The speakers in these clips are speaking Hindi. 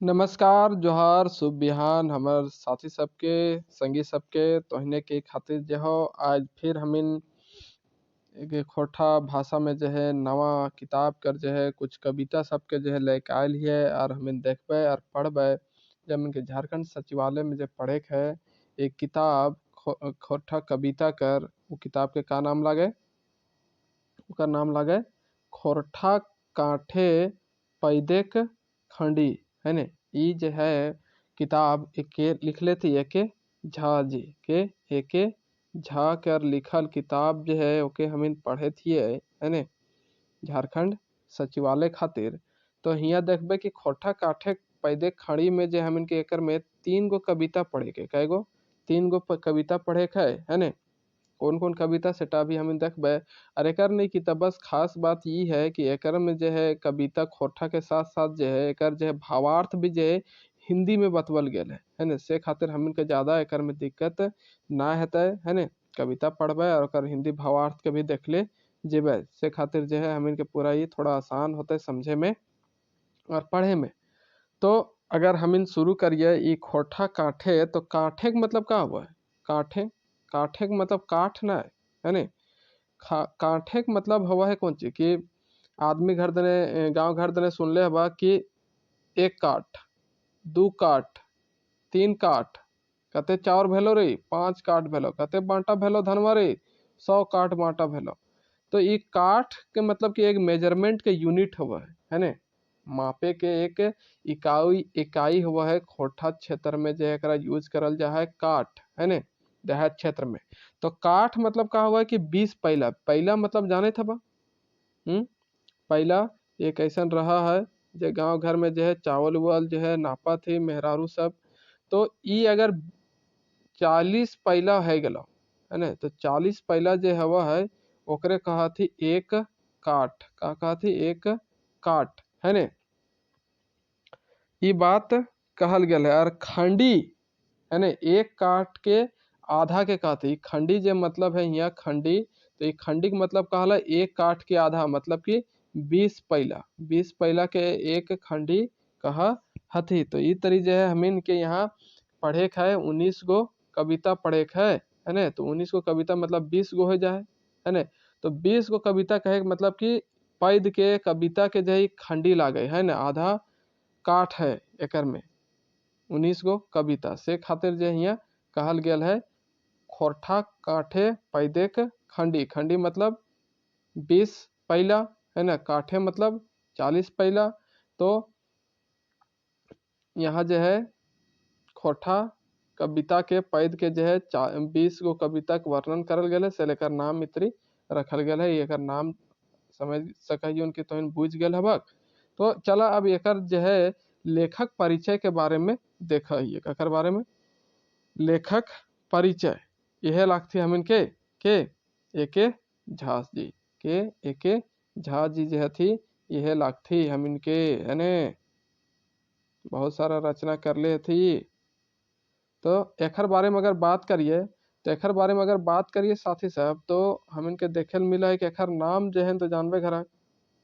नमस्कार, जोहार, शुभ बिहान हमर साथी सबके, संगी सबके तोहने के खातिर जहो आज फिर हमिन एक खोरठा भाषा में जो है नवा किताब कर जो है कुछ कविता सबके जो है लेके आयल हिए और हमिन देखबे और पढ़बे। जब हमन झारखंड सचिवालय में जो पढ़े के है एक किताब खोरठा कविता कर, वो किताब के का नाम लागे? ओकर नाम लागे खोरठा कांठे पैदेक खंडी है ने। ई जो है किताब एके लिख लेती एके झा जी के एके झा कर लिखल किताब जो है ओके हमिन पढ़े थिए है ने झारखंड सचिवालय खातिर। तो हियाँ देखबे कि खोरठा काठे पैदे खड़ी में जे हमिन के एकर में 3 गो कविता पढ़े के कैगो 3 गो कविता पढ़े के है ने। कौन कौन कविता सेटा भी हमें देखबे। और एकर नहीं की तब बस खास बात ये है कि एकर में जो है कविता खोरठा के साथ साथ जो है एकर जो है भावार्थ भी जो है हिंदी में बतवल गेल है ने। से खातिर हमन के ज्यादा एकर में दिक्कत ना हेतै है ने। कविता पढ़बे और ओकर हिंदी भावार्थ के भी देख ले जेबे, से खातिर जो है हमन के पूरा ये थोड़ा आसान होते समझे में और पढ़े में। तो अगर हमिन शुरू करिए ई खोरठा काठे, तो काठे के मतलब का हुआ है? काठे काठे के मतलब काठ ना है ने। काठे के मतलब हुआ है कौन चीज कि आदमी घर दने गांव घर दने सुन ले हवा कि 1 काठ 2 काठ 3 काठ कते चाउर भेलो रे 5 काठ भेलो, कते बांटा भेलो धनवा रे 100 काठ बांटा भेलो। तो ये काठ के मतलब कि एक मेजरमेंट के यूनिट हुआ है ने। मापे के एक इकाई हुआ है खोरठा क्षेत्र में जो एकरा यूज करल जा है काठ है ने देहात क्षेत्र में। तो काठ मतलब का हुआ है कि 20 पैला। पैला मतलब जाने था बा पैला एक ऐसा रहा है जो गांव घर में जो है चावल उवल जो है नापा थी मेहरारू सब। तो ई अगर 40 पैला है गलो है ने, तो 40 पैला जो हवा है ओकरे कहा थी 1 काठ। का कहा थी 1 काठ है ने। ये बात कहल गया है। और खंडी है ने 1 काठ के आधा के कहती खंडी जे मतलब है यहाँ खंडी। तो ये खंडी के मतलब कहला 1 काठ के आधा मतलब कि 20 पैला। 20 पैला के 1 खंडी कहा हथी। तो ये तरी जो है हमिन के यहाँ पढ़े के है 19 गो कविता पढ़े के है ने। तो 19 गो कविता मतलब 20 गो हो जाए है ने। तो 20 गो कविता कहे के मतलब कि पैद के कविता के जो खंडी लागे है ने, आधा काठ है एकर में 19 गो कविता। से खातिर जो यहाँ कहल गेल है खोरठा काठे पैदेक खंडी। खंडी मतलब 20 पैला है ना, काठे मतलब 40 पैला। तो यहाँ जो है खोरठा कविता के पैद के जो है 20 गो कविता के वर्णन करल गेल है। से लेकर नाम इतरी रखल गेल है। एकर नाम समझ सकिए उनके तो बुझ गेल हबक। तो चला अब एकर जो है लेखक परिचय के बारे में देखा ही एकर बारे में। लेखक परिचय यह लागती हमिन के एके झा जी के एके झा जी जो थी यह लागती हमिन के है ने। बहुत सारा रचना कर ले थी। तो एकर बारे में अगर बात करिए तो एकर बारे में अगर बात करिए साथी साहब, तो हमिन के देखे मिला है कि एकर नाम जो है तो जानबे घर है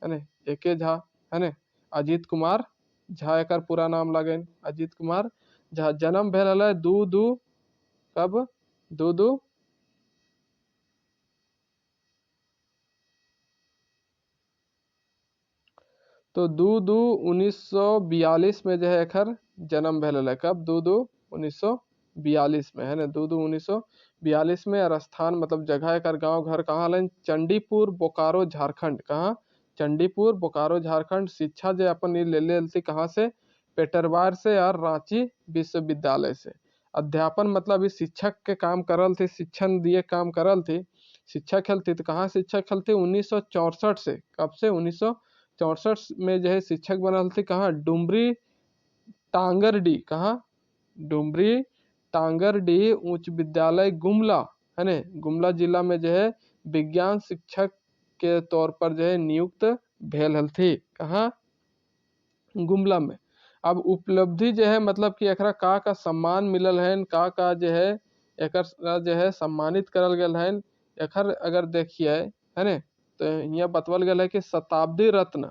ने एके झा है ने। अजीत कुमार झा एकर पूरा नाम लगे अजीत कुमार झा। जन्म भेल है 2-2 कब 2-2 तो 2-2-1942 में जो है एकर जन्म भेल है। कब 2-2-1942 में है ना। 2-2-1942 में। और स्थान मतलब जगह एकर गांव घर कहाँ है? चंडीपुर बोकारो झारखंड। कहाँ? चंडीपुर बोकारो झारखंड। शिक्षा जो अपन ले लेती कहाँ से? पेटरवार से और रांची विश्वविद्यालय से। अध्यापन मतलब इस शिक्षक के काम करल थी, शिक्षण दिए काम करल थी, शिक्षक खेलती। तो कहाँ शिक्षक खेलती? 1964 से। कब से? 1964 में जो है शिक्षक बनल थी कहाँ? डुमरी टांगरडी। कहाँ? डुमरी टांगरडी उच्च विद्यालय गुमला है ने। गुमला जिला में जो है विज्ञान शिक्षक के तौर पर जो है नियुक्त भेल हल थी। कहाँ? गुमला में। अब उपलब्धि जो है मतलब कि एकरा का सम्मान मिलल है, का जो है एकर जो है सम्मानित करल गेल है। एकर अगर देखिए है ने तो यहाँ बतवल गया है कि शताब्दी रत्न,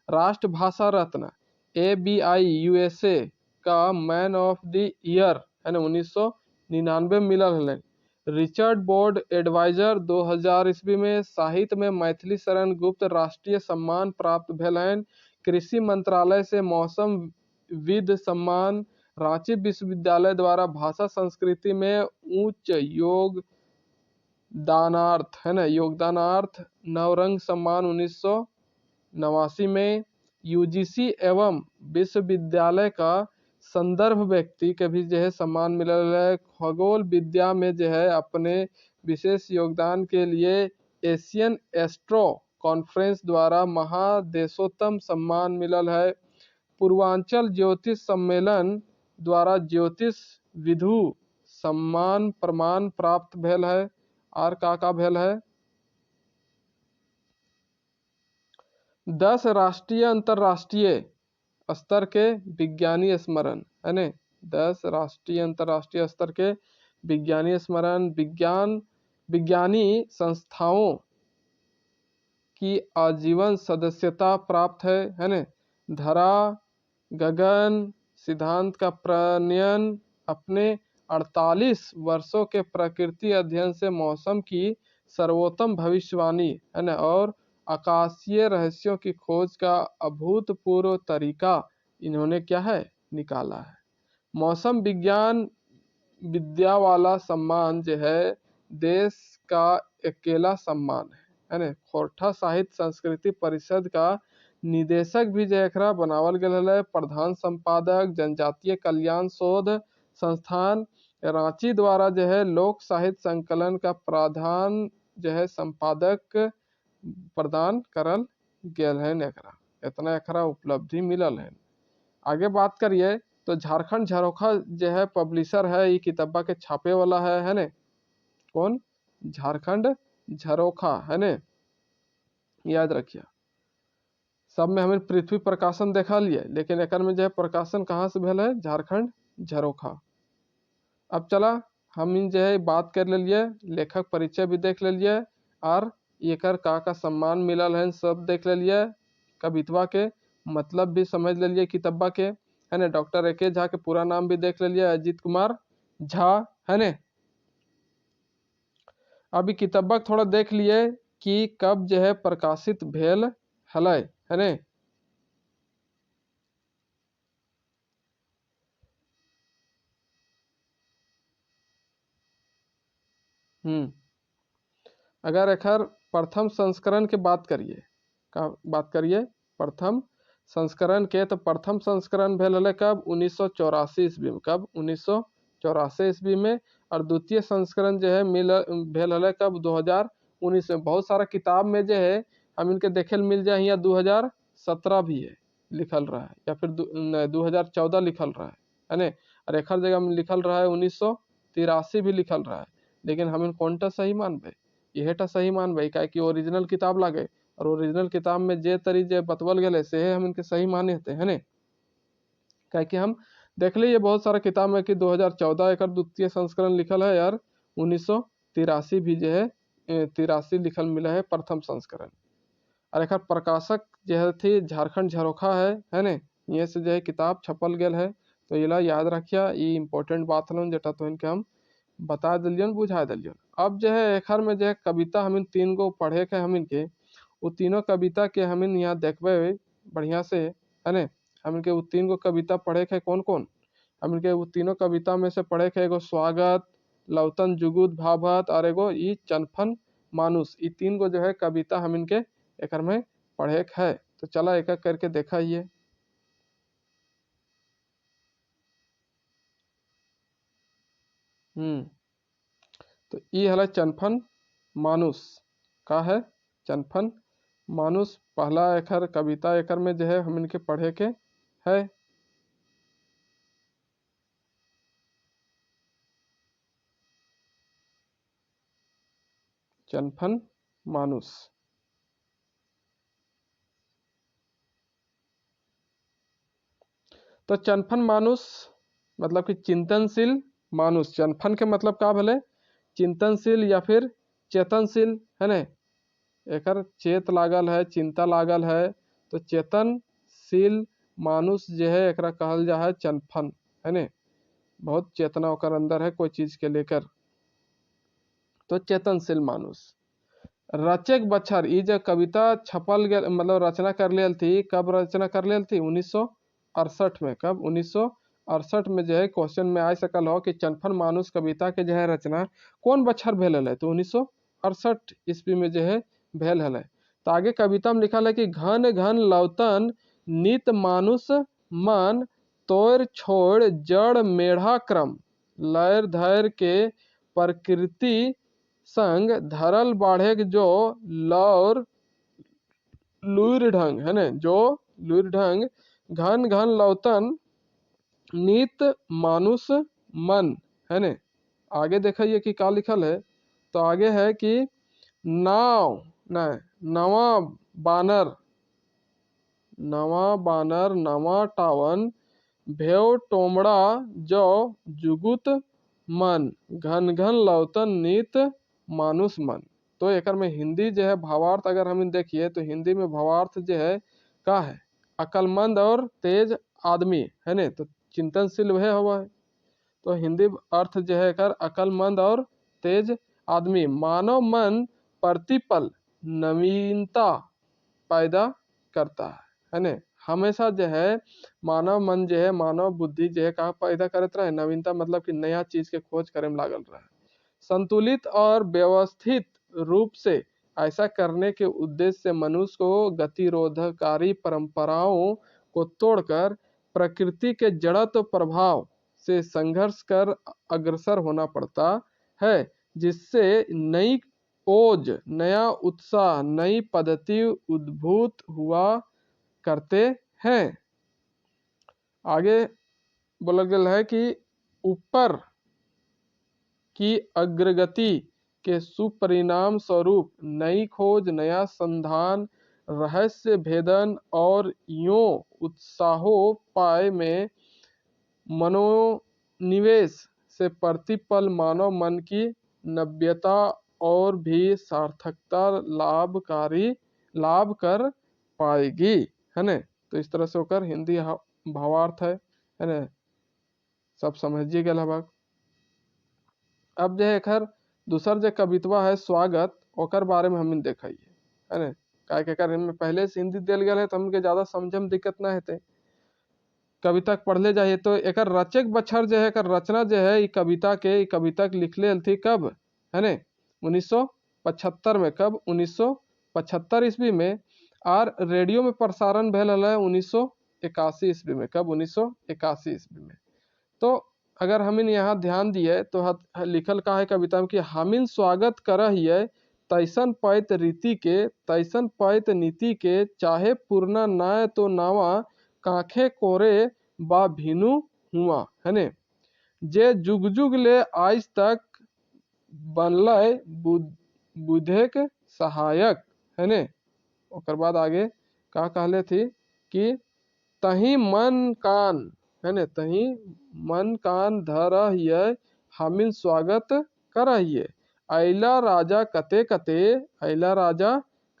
राष्ट्रभाषा रत्न, ABI USA का मैन ऑफ द ईयर है ना 1999 में मिलल हलन। रिचर्ड बोर्ड एडवाइजर 2000 ईस्वी में। साहित्य में मैथिली शरण गुप्त राष्ट्रीय सम्मान प्राप्त भेल हन। कृषि मंत्रालय से मौसम विद सम्मान। रांची विश्वविद्यालय द्वारा भाषा संस्कृति में उच्च योगदानार्थ है ना योगदानार्थ नवरंग सम्मान 1989 में। यूजीसी एवं विश्वविद्यालय का संदर्भ व्यक्ति के भी जो है सम्मान मिलल है। खगोल विद्या में जो है अपने विशेष योगदान के लिए एशियन एस्ट्रो कॉन्फ्रेंस द्वारा महादेशोत्तम सम्मान मिलल है। पूर्वांचल ज्योतिष सम्मेलन द्वारा ज्योतिष विधु सम्मान प्रमाण प्राप्त भेल है। और का भेल है 10 राष्ट्रीय अंतरराष्ट्रीय स्तर के विज्ञानी स्मरण है न 10 राष्ट्रीय अंतरराष्ट्रीय स्तर के विज्ञानी स्मरण। विज्ञानी संस्थाओं की आजीवन सदस्यता प्राप्त है न। धरा गगन सिद्धांत का प्रणयन अपने 48 वर्षों के प्रकृति अध्ययन से मौसम की सर्वोत्तम भविष्यवाणी है न और आकाशीय रहस्यों की खोज का अभूतपूर्व तरीका इन्होंने क्या है निकाला है। मौसम विज्ञान विद्या वाला सम्मान जो है देश का अकेला सम्मान है ना। खोरठा साहित्य संस्कृति परिषद का निदेशक भी जो एकरा बनावल गया है। प्रधान संपादक जनजातीय कल्याण शोध संस्थान रांची द्वारा जो है लोक साहित्य संकलन का प्राधान जो है संपादक प्रदान करल गेल है। एकरा इतना एकरा उपलब्धि मिलल है। आगे बात करिए तो झारखंड झरोखा जो है पब्लिशर है ये किताबा के छापे वाला है ने कौन झारखंड झरोखा है ने याद रखिए। सब में हमें पृथ्वी प्रकाशन देखा लिए लेकिन एक में जो है प्रकाशन कहाँ से भेल है झारखंड झरोखा। अब चला हम इन जो है बात कर लिए लेखक परिचय भी देख लिए और एकर का सम्मान मिलल है सब देख लिए। कवितवा के मतलब भी समझ लिए किताबा के है ना। Doctor A K. झा के पूरा नाम भी देख लिए अजीत कुमार झा है ने। अभी किताबा थोड़ा देख लिए कि कब जो है प्रकाशित भेल हलै है ने। अगर एकर प्रथम संस्करण के बात करिए का बात करिए प्रथम संस्करण के तो प्रथम संस्करण भेल हलै कब 1984 ईस्वी में। कब 1984 ईस्वी में। और द्वितीय संस्करण जो है भेल हलै कब 2019 में। बहुत सारा किताब में जो है हम इनके देखे मिल जाए यहाँ 2017 भी है लिखल रहा है या फिर 2014 लिखल रहा है ना। और एक जगह में लिखल रहा है 1983 भी लिखल रहा है। लेकिन हम कौन टा सही मानबे यह सही मानबे क्या कि ओरिजिनल किताब लागे और ओरिजिनल किताब में जे तरी जे बतवल गए से हम इनके सही माने थे है ने। क्या कि हम देख लीजिए बहुत सारा किताब में कि 2014 एक द्वितीय संस्करण लिखल है यार 1983 भी जो है 83 लिखल मिला है प्रथम संस्करण। और एक प्रकाशक जो है थी झारखंड झरोखा है ने। ये से जो है किताब छपल गया है तो ये याद रखिए ये इम्पोर्टेंट बात हलन जेटा तो इनके हम बता दिलियन बुझा दिलियन। अब जो है एखर में जो है कविता हम तीन गो पढ़े के हम इनके वो तीनों कविता के हम यहाँ देखबे बढ़िया से है ने। हम इनके वो तीन गो कविता पढ़े के कौन कौन हम इनके वो तीनों कविता में से पढ़े के एगो स्वागत लौतन जुगुत भाभत और एगो ई चनफन मानुष ये तीन गो जो है कविता हम इनके एक में पढ़े के है। तो चला एक एक करके देखा ये तो ये हला चनफन मानुष का है चनफन मानुष पहला एकर कविता एकर में जो है हम इनके पढ़े के है। चनफन मानुष तो चनफन मानुष मतलब कि चिंतनशील मानुष। चनफन के मतलब का भले चिंतनशील या फिर चेतनशील है ने। एकर चेत लागल है चिंता लागल है तो चेतनशील मानुष जो है एकरा कहल जा है चनफन, है ने, बहुत चेतना ओकर अंदर है कोई चीज के लेकर, तो चेतनशील मानुष। रचक बच्छर, ई जो कविता छपल गया मतलब रचना कर लेल थी, कब रचना कर लेल थी? 1968 में। कब? 1968 में जो है क्वेश्चन में आ सकल हो कि चनफन मानुष कविता के जो है रचना कौन बच्छर भेल है? तो 1968 ईस्वी में जो है भेल है। तो आगे कविता में लिखल है कि घन घन लौतन नित मानुष मन, तोड़ छोड़ जड़ मेढ़ा क्रम, लैर धैर के प्रकृति संग धरल बाढ़े जो लौर लूर ढंग, है ना, जो लूर ढंग, घन घन लौतन नीत मानुष मन, है ने। आगे देखिए कि क्या लिखल है, तो आगे है कि नाव न नवा बानर, नवा बानर नवा टावन, भेव टोमड़ा जो जुगुत मन, घन घन लौतन नीत मानुष मन। तो एक में हिंदी जो है भावार्थ अगर हम देखिए तो हिंदी में भावार्थ जो है क्या है? अकलमंद और तेज आदमी, है ने, तो चिंतनशील वह हुआ है। तो हिंदी अर्थ जो है कर अकलमंद और तेज आदमी, मानव मन प्रतिपल नवीनता पैदा करता है ने। हमेशा जो है मानव मन जो है, मानव बुद्धि जो है कहाँ पैदा करत रहे? नवीनता, मतलब कि नया चीज के खोज करे में लागल रहे। संतुलित और व्यवस्थित रूप से ऐसा करने के उद्देश्य से मनुष्य को गतिरोधकारी परंपराओं को तोड़कर प्रकृति के जड़त्व प्रभाव से संघर्ष कर अग्रसर होना पड़ता है, जिससे नई ओज, नया उत्साह, नई पद्धति उद्भूत हुआ करते हैं। आगे बोला गया है कि ऊपर की अग्रगति के सुपरिणाम स्वरूप नई खोज, नया संधान, रहस्य भेदन और यों उत्साहोपाय में मनोनिवेश से प्रतिपल मानव मन की नव्यता और भी सार्थकता लाभ कर पाएगी, है ना। तो इस तरह से होकर हिंदी भावार्थ है ना, सब समझिए गया भाग। अब जो है खैर दूसर जो कवितवा है स्वागत, ओकर बारे में हम देखिए, है ना, क्या में पहले से हिंदी दिल गया है तो हमके ज्यादा समझे में दिक्कत ना है। कविता पढ़ले जाइए तो एक रचक बच्छर जो है कर रचना जो है कविता के लिखले थी कब? है ने 1975 में। कब? 1975 ईस्वी में। और रेडियो में प्रसारण भेल है 1981 ईस्वी में। कब? 1981 ईस्वी में। तो अगर हमिन यहाँ ध्यान दिए तो लिखल का है कविता में कि हमिन स्वागत करहिए तैसन पैत रीति के, तैसन पैत नीति के, चाहे पूर्णा नाय तो नावा, काखे कोरे बा भिनु हुआ, है ने, जे जुग जुग ले आज तक बनलय बुधेक सहायक, है ने। और बाद आगे का कहले थी कि तही मन कान, है ने, तही मन कान धरहिए हमिन स्वागत करहिए, अला राजा कते कते, अला राजा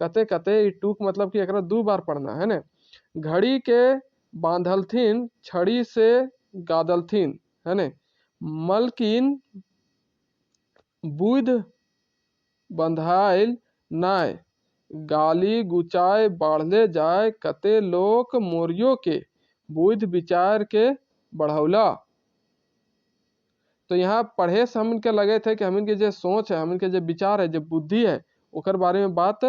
कते कते, टूक मतलब कि एकरा 2 बार पढ़ना, है ने। घड़ी के बांधलथिन छड़ी से गादलथिन, है ने, मलकिन बुध बंधाइल नाय, गाली गुचाय बढ़ले जाए, कते लोक मोरियो के बुध विचार के बढ़ौला। तो यहाँ पढ़े से हम के लगे थे कि हम के जो सोच है, हम के जो विचार है, जो बुद्धि है, ओकर बारे में बात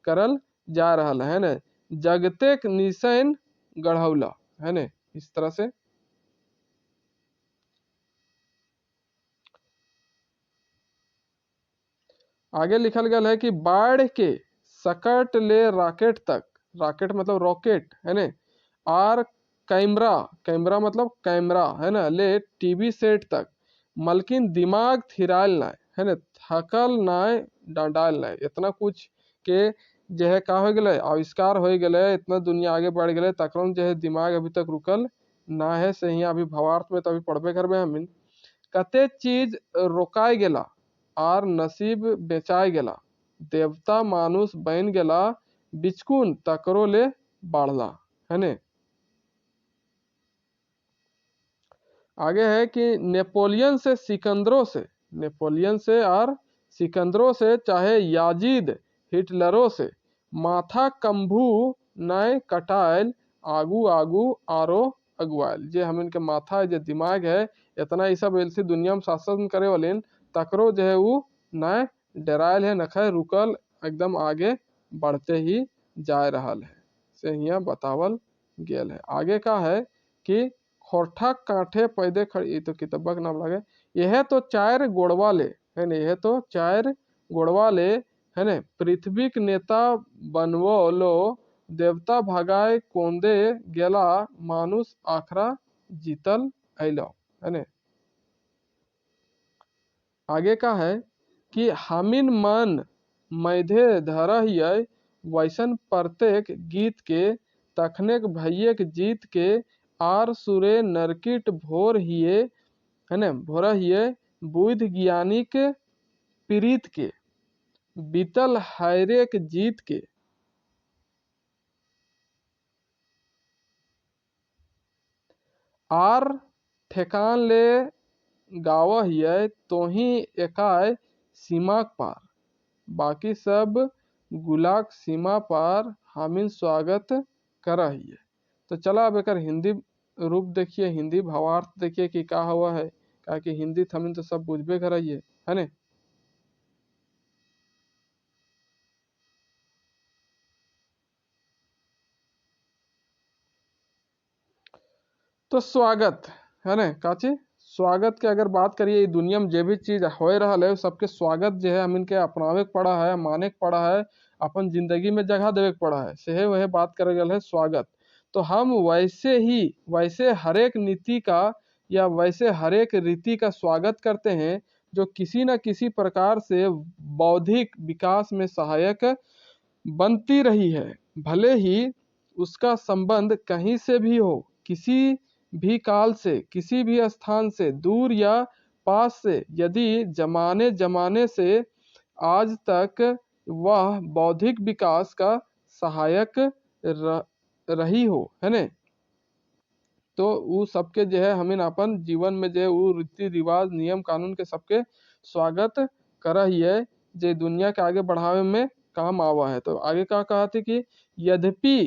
करल जा रहा है ना। जगते निशैन गढ़ौला, है ना, इस तरह से। आगे लिखल गया है कि बाढ़ के सकट ले रॉकेट तक, रॉकेट मतलब रॉकेट, है ना, और कैमरा, कैमरा मतलब कैमरा, है ना, ले टीवी सेट तक, मलकिन दिमाग थिराल ना, है ना, थकल नाय डांडाल नाय, इतना कुछ के जो है का हो गए आविष्कार हो गए, इतना दुनिया आगे बढ़ गए, तकरम जो है दिमाग अभी तक रुकल ना है। से ही अभी भावार्थ में तो अभी पढ़बे करबे हम। कते चीज रोकाय गेला आर नसीब बेचाय गेला, देवता मानुष बन गेला, बिचकुन तकरो ले बढ़ला, है ने। आगे है कि नेपोलियन से और सिकंदरों से चाहे याजीद हिटलरों से माथा कंभू नय कटायल आगू आगू आरो अगुआल। जे हम इनके माथा जो दिमाग है इतना ही सब ऐसी दुनिया में शासन करे वाले तकरो जो है वो नय डरायल है नखे रुकल एकदम आगे बढ़ते ही जा रहा है से यहाँ बतावल गेल है। आगे का है कि खोरठा कांठे पैदे खड़ी, ये तो किताबा के नाम लगे, यह तो चार गोड़वा ले है न, यह तो चार गोड़वा ले है न, पृथ्वी के नेता बनवो लो देवता भगाए कोंदे गेला मानुष आखरा जीतल अलो है न। आगे का है कि हमिन मन मैधे धरहिए वैसन प्रत्येक गीत के तखने भैये के जीत के आर सुरे नरकिट भोर हिए है न, भोर हिए बुद्ध ज्ञानिक पीड़ित के बीतल हैरे के जीत के आर ठेकान ले गावा हिए तो ही एकाय सीमा पार, बाकी सब गुलाक सीमा पार हामिन स्वागत कर हिए। तो चला अब एक हिंदी रूप देखिए, हिंदी भावार्थ देखिए कि क्या हुआ है, क्या कि हिंदी थमिन तो सब बुझबे कराइए है ने। तो स्वागत है ना काची, स्वागत के अगर बात करिए दुनिया में जो भी चीज हो रहा है सबके स्वागत जो है हम इनके अपनावे के पड़ा है, माने के पड़ा है, अपन जिंदगी में जगह देवे के पड़ा है, सेहे वह बात करे गल है स्वागत। तो हम वैसे हर एक नीति का या वैसे हर एक रीति का स्वागत करते हैं जो किसी न किसी प्रकार से बौद्धिक विकास में सहायक बनती रही है, भले ही उसका संबंध कहीं से भी हो, किसी भी काल से, किसी भी स्थान से, दूर या पास से, यदि जमाने जमाने से आज तक वह बौद्धिक विकास का सहायक रही हो है ने। तो वो सबके जो है हमें अपन जीवन में जो है वो रीति रिवाज नियम कानून के सबके स्वागत कर ही है, जो दुनिया के आगे बढ़ावे में काम आवा है। तो आगे क्या कहा थे कि यद्यपि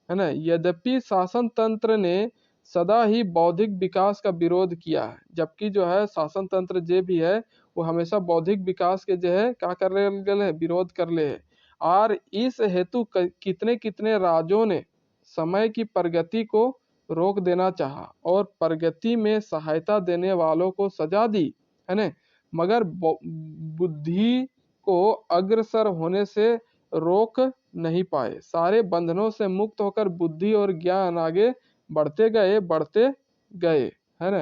है ना, यद्यपि शासन तंत्र ने सदा ही बौद्धिक विकास का विरोध किया है, जबकि जो है शासन तंत्र जो भी है वो हमेशा बौद्धिक विकास के जो है क्या कर रहे है, विरोध कर ले है। और इस हेतु कितने कितने राजों ने समय की प्रगति को रोक देना चाहा और प्रगति में सहायता देने वालों को सजा दी है ना, मगर बुद्धि को अग्रसर होने से रोक नहीं पाए। सारे बंधनों से मुक्त होकर बुद्धि और ज्ञान आगे बढ़ते गए है ना।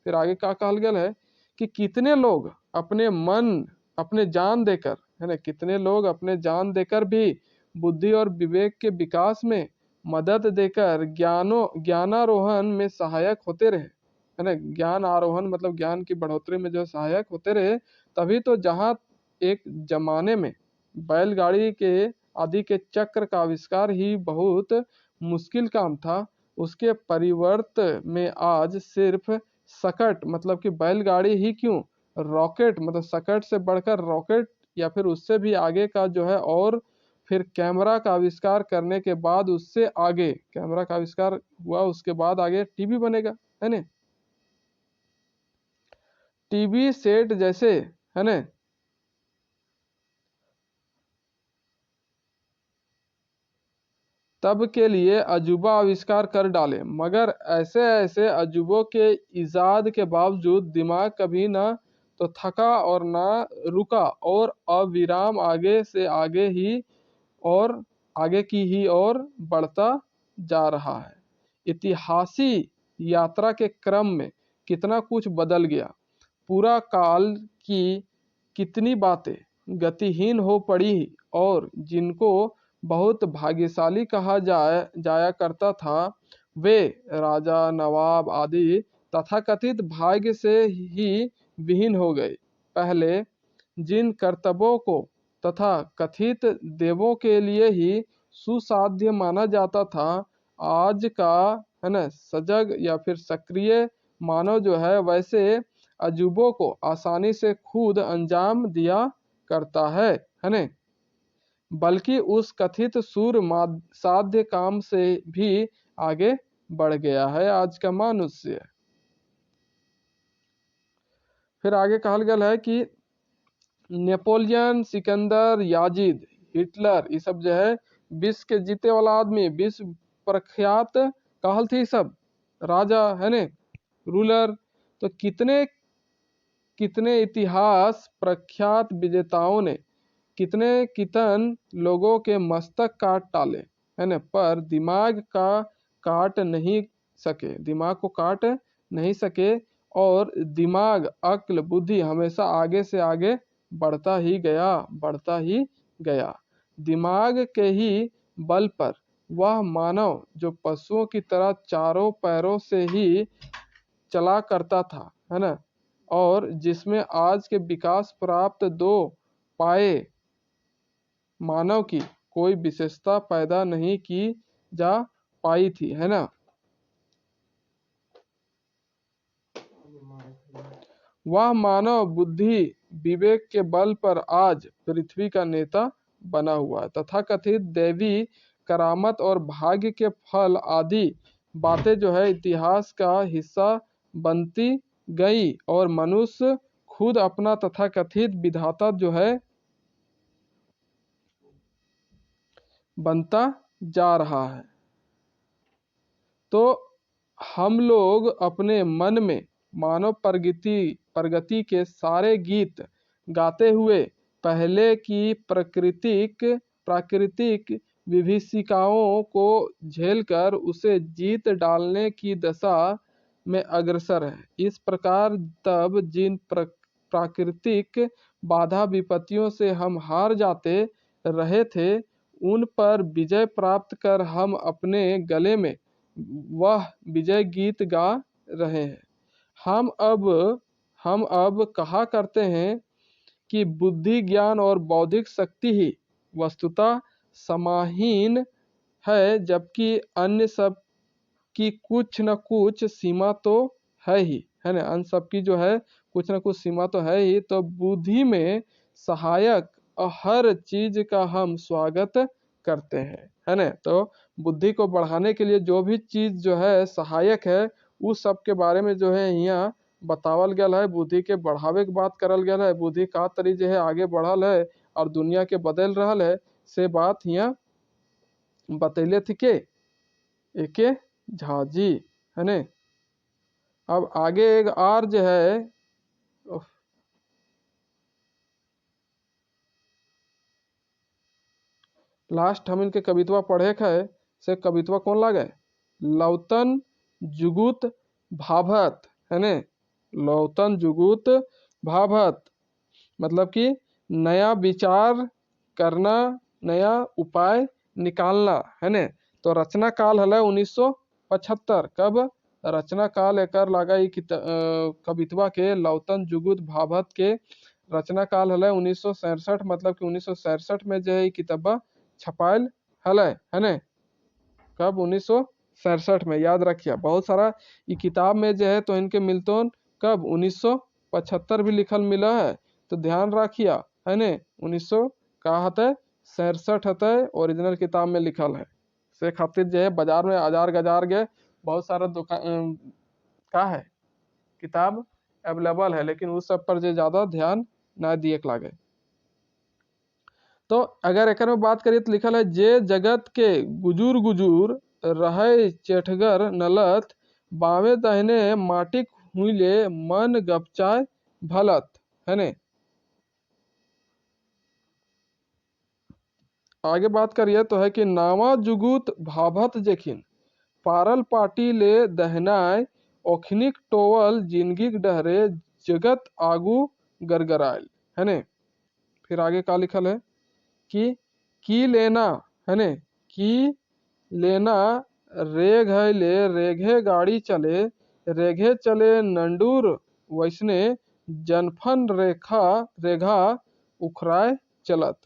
फिर आगे क्या कहा गया है कि कितने लोग अपने मन अपने जान देकर है ना, कितने लोग अपने जान देकर भी बुद्धि और विवेक के विकास में मदद देकर ज्ञानारोहण में सहायक होते रहे है ना। ज्ञान आरोहण मतलब ज्ञान की बढ़ोतरी में जो सहायक होते रहे, तभी तो जहाँ एक जमाने में बैलगाड़ी के आदि के चक्र का आविष्कार ही बहुत मुश्किल काम था, उसके परिवर्त में आज सिर्फ सकट मतलब कि बैलगाड़ी ही क्यों, रॉकेट मतलब सकट से बढ़कर रॉकेट या फिर उससे भी आगे का जो है, और फिर कैमरा का आविष्कार करने के बाद उससे आगे कैमरा का आविष्कार हुआ, उसके बाद आगे टीवी बनेगा है ना। टीवी सेट जैसे है ना तब के लिए अजूबा आविष्कार कर डाले, मगर ऐसे ऐसे अजूबों के इजाद के बावजूद दिमाग कभी ना तो थका और ना रुका और अविराम आगे से आगे ही और आगे की ही ओर बढ़ता जा रहा है। इतिहासी यात्रा के क्रम में कितना कुछ बदल गया, पूरा काल की कितनी बातें गतिहीन हो पड़ी और जिनको बहुत भाग्यशाली कहा जाया करता था, वे राजा नवाब आदि तथाकथित भाग्य से ही विहीन हो गए। पहले जिन कर्तव्यों को तथा कथित देवों के लिए ही सुसाध्य माना जाता था, आज का है ना सजग या फिर सक्रिय मानव जो है वैसे अजूबों को आसानी से खुद अंजाम दिया करता है न, बल्कि उस कथित साध्य काम से भी आगे बढ़ गया है आज का मनुष्य। फिर आगे कहल गया है कि नेपोलियन, सिकंदर, याजिद, हिटलर, ये सब जो है विश्व के जीते वाला आदमी, विश्व प्रख्यात कहल थी सब राजा है ने, रूलर। तो कितने कितने इतिहास प्रख्यात विजेताओं ने कितने कितन लोगों के मस्तक काट डाले है ना, पर दिमाग का काट नहीं सके, दिमाग को काट नहीं सके। और दिमाग, अक्ल, बुद्धि हमेशा आगे से आगे बढ़ता ही गया, बढ़ता ही गया। दिमाग के ही बल पर वह मानव जो पशुओं की तरह चारों पैरों से ही चला करता था है ना, और जिसमें आज के विकास प्राप्त दो पाए मानव की कोई विशेषता पैदा नहीं की जा पाई थी है ना, वह मानव बुद्धि विवेक के बल पर आज पृथ्वी का नेता बना हुआ है। तथाकथित दैवी करामत और भाग्य के फल आदि बातें जो है इतिहास का हिस्सा बनती गई, और मनुष्य खुद अपना तथाकथित विधाता जो है बनता जा रहा है। तो हम लोग अपने मन में मानव प्रगति के सारे गीत गाते हुए पहले की प्राकृतिक विभीषिकाओं को झेलकर उसे जीत डालने की दशा में अग्रसर है। इस प्रकार तब जिन प्राकृतिक बाधा विपत्तियों से हम हार जाते रहे थे, उन पर विजय प्राप्त कर हम अपने गले में वह विजय गीत गा रहे हैं। हम अब कहा करते हैं कि बुद्धि, ज्ञान और बौद्धिक शक्ति ही वस्तुतः समाहीन है, जबकि अन्य सब की कुछ न कुछ सीमा तो है ही है ना, अन्य सब की जो है कुछ न कुछ सीमा तो है ही। तो बुद्धि में सहायक हर चीज का हम स्वागत करते हैं है ना। तो बुद्धि को बढ़ाने के लिए जो भी चीज जो है सहायक है, उस सब के बारे में जो है यहाँ बतावल गया है। बुद्धि के बढ़ावे के बात करल गया है, बुद्धि का तरी जो है आगे बढ़ल है और दुनिया के बदल रहा है, से बात यहाँ बतैले थे के एके झाजी है ने। अब आगे एक और जो है लास्ट हम इनके कवित्वा पढ़े है, से कवित्वा कौन लागे, लौतन जुगुत भाभत है ने। लौतन जुगुत भाभत मतलब कि नया विचार करना, नया उपाय निकालना है ने। तो रचना काल है 1975। कब रचना काल एकर लागा कवित्वा के लौतन जुगुत भाभत के रचना काल है 1967। मतलब कि 1967 में जो है किताबा छपायल है ने। कब 1967 में, याद रखिए। बहुत सारा ये किताब में जो है तो इनके मिलते कब 1975 भी लिखल मिला है, तो ध्यान रखिए है ने। 1900 का हते 67 हते ओरिजिनल किताब में लिखल है। से खातिर जो है बाजार में हजार गजार गए बहुत सारा दुकान का है किताब अवेलेबल है, लेकिन उस सब पर जो ज्यादा ध्यान ना दिए लागे। तो अगर एक में बात करिए तो लिखल है, जे जगत के गुजूर गुजूर रहे चेठगर नलत, बावे दहने माटिक हुईले मन गपचाए भलत है ने। आगे बात करिए तो है कि नावा जुगुत भाभत जेखिन पारल पाटी ले दहनाय, ओखनिक टोवल जिंदगी डहरे जगत आगू गरगरायल है ने। फिर आगे का लिखल है कि की लेना है ने, की लेना रेघ है ले रेघे गाड़ी चले, रेघे चले नंडूर वैसने जनफन रेघा उखराय चलत,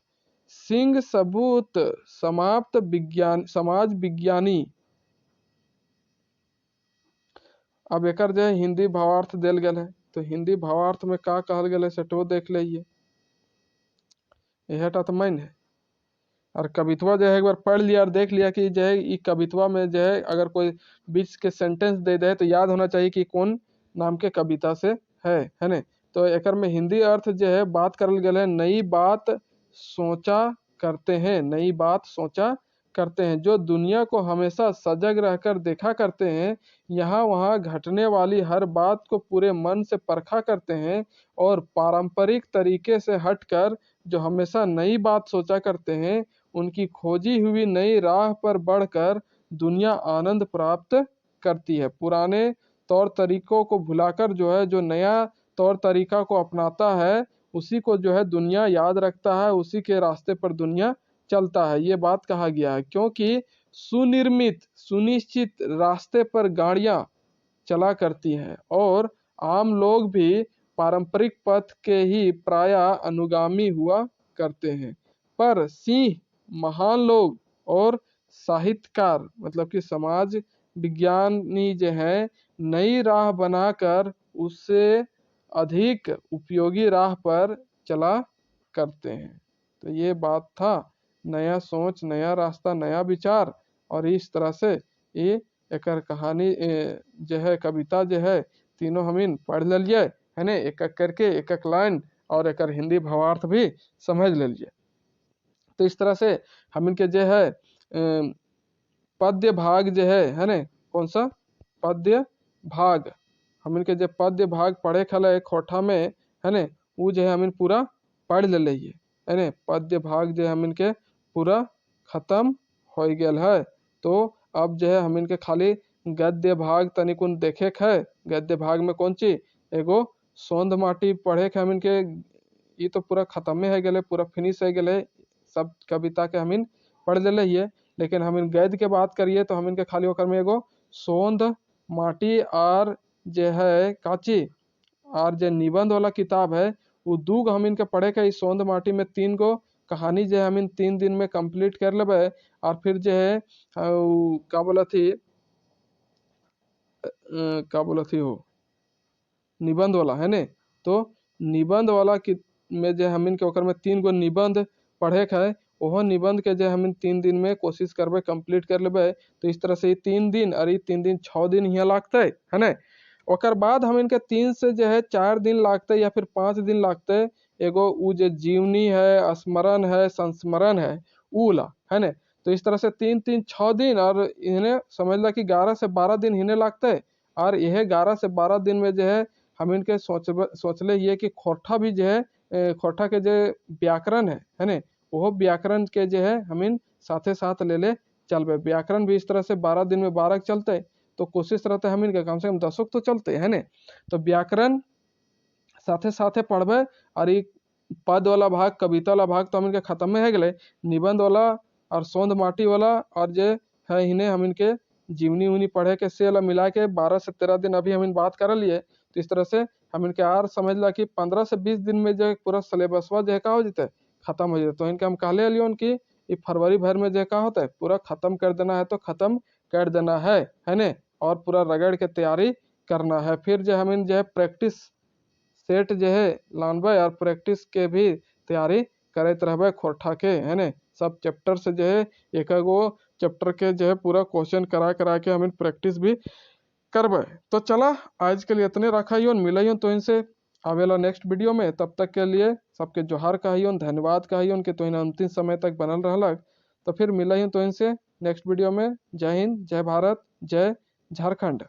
सिंह सबूत समाप्त विज्ञान समाज विज्ञानी। अब एकर जो है हिंदी भावार्थ देल गेल है, तो हिंदी भावार्थ में का कहल गेल है सेटो देख लीजिए, यह तो मैन है। और कवित्वा जो है एक बार पढ़ लिया और देख लिया कि जो है ये कवित्वा में जो है अगर कोई बीच के सेंटेंस दे दे तो याद होना चाहिए कि कौन नाम के कविता से है ने। तो एकर में हिंदी अर्थ जो है बात करल गेल है, नई बात सोचा करते हैं, नई बात सोचा करते हैं, जो दुनिया को हमेशा सजग रहकर देखा करते हैं, यहाँ वहाँ घटने वाली हर बात को पूरे मन से परखा करते हैं और पारंपरिक तरीके से हटकर जो हमेशा नई बात सोचा करते हैं, उनकी खोजी हुई नई राह पर बढ़कर दुनिया आनंद प्राप्त करती है। पुराने तौर तरीकों को भुलाकर जो है जो नया तौर तरीका को अपनाता है, उसी को जो है दुनिया याद रखता है, उसी के रास्ते पर दुनिया चलता है, ये बात कहा गया है। क्योंकि सुनिर्मित सुनिश्चित रास्ते पर गाड़ियां चला करती हैं और आम लोग भी पारंपरिक पथ के ही प्राय अनुगामी हुआ करते हैं, पर सिंह महान लोग और साहित्यकार मतलब कि समाज विज्ञानी जो है नई राह बनाकर उससे अधिक उपयोगी राह पर चला करते हैं। तो ये बात था, नया सोच, नया रास्ता, नया विचार, और इस तरह से ये एकर कहानी जो है कविता जो है तीनों हमीन पढ़ लिये है ने, एक एक करके एक एक लाइन, और एकर हिंदी भावार्थ भी समझ लिये। तो इस तरह से हम इनके जो है पद्य भाग जो है ने, कौन सा पद्य भाग, हम इनके जो पद्य भाग पढ़े खले खोठा में है ने, वो जो है हम पूरा पढ़ ले है ने। पद्य भाग जो है हम इनके पूरा खत्म हो गेल है। तो अब जो है हम इनके खाली गद्य भाग तनिकुन देखे है। गद्य भाग में कौन चीज एगो सोंध माटी पढ़े के हम इनके, ये तो पूरा खत्म है गए, पूरा फिनिश है गए, सब कविता के हम इन पढ़ ले हिए। लेकिन हम इन गद्य के बात करिए तो हम इनके खाली होकर में एगो सोंध माटी और जो है काची और जो निबंध वाला किताब है वो दू हम इनके पढ़े के, इस सोंध माटी में 3 गो कहानी जो है हम इन 3 दिन में कंप्लीट कर लेबे। और फिर जो है का बोला थी हो निबंध वाला है ने। तो निबंध वाला में जो हम इनके ओकर में 3 गो निबंध पढ़े के है, ओहो निबंध के जो हम इन 3 दिन में कोशिश करबे कंप्लीट कर लेबे। तो इस तरह से ये 3 दिन और ये 3 दिन 6 दिन यहाँ लागते है ने। ओकर बाद हम इनके 3 से जो है 4 दिन लागते या फिर 5 दिन लागते एगो उ जो जीवनी है, स्मरण है, संस्मरण है, उला है ने। तो इस तरह से 3-3-6 दिन, और इन्हें समझ ला कि 11 से 12 दिन इन्हें लागते। और यह 11 से 12 दिन में जो है हम इनके सोचले ये कि खोरठा भी जो है खोरठा के जो व्याकरण है ने, वो व्याकरण के जो है हम इन साथे साथ ले ले चलबे। व्याकरण भी इस तरह से 12 दिन में 12 चलते, तो कोशिश रहते हम इनके कम से कम 10 तो चलते है ने। तो व्याकरण साथे साथे पढ़बे। और ये पद वाला भाग, कविता वाला भाग तो हम इनके खत्म में है गए। निबंध वाला और सोंध माटी वाला और जो है इन्हें हम इनके जीवनी उवनी पढ़े के से मिला के 12 से 13 दिन अभी हम इन बात कर लिए। तो इस तरह से हम इनके आर समझ ला कि 15 से 20 दिन में जो पूरा सिलेबसवा जो है का हो जाता है, खत्म हो जाता है। तो इनके हम कहले लियोन कि ये फरवरी भर में जो का होता है पूरा खत्म कर देना है, तो खत्म कर देना है ने। और पूरा रगड़ के तैयारी करना है। फिर जो हम इन जो है प्रैक्टिस सेट जो है लानबे और प्रैक्टिस के भी तैयारी करते रहबे खोरठा के है ने। सब चैप्टर से जो है एक गो चैप्टर के जो है पूरा क्वेश्चन करा के हम इन प्रैक्टिस भी करबे। तो चला आज के लिए इतने रखा ही मिला तो इनसे आवेला नेक्स्ट वीडियो में। तब तक के लिए सबके जोहार कहियोन, धन्यवाद कहियोन कि तो इन अंतिम समय तक बनल रहलक। तो फिर मिला तो इनसे नेक्स्ट वीडियो में। जय हिंद, जय भारत, जय झारखंड।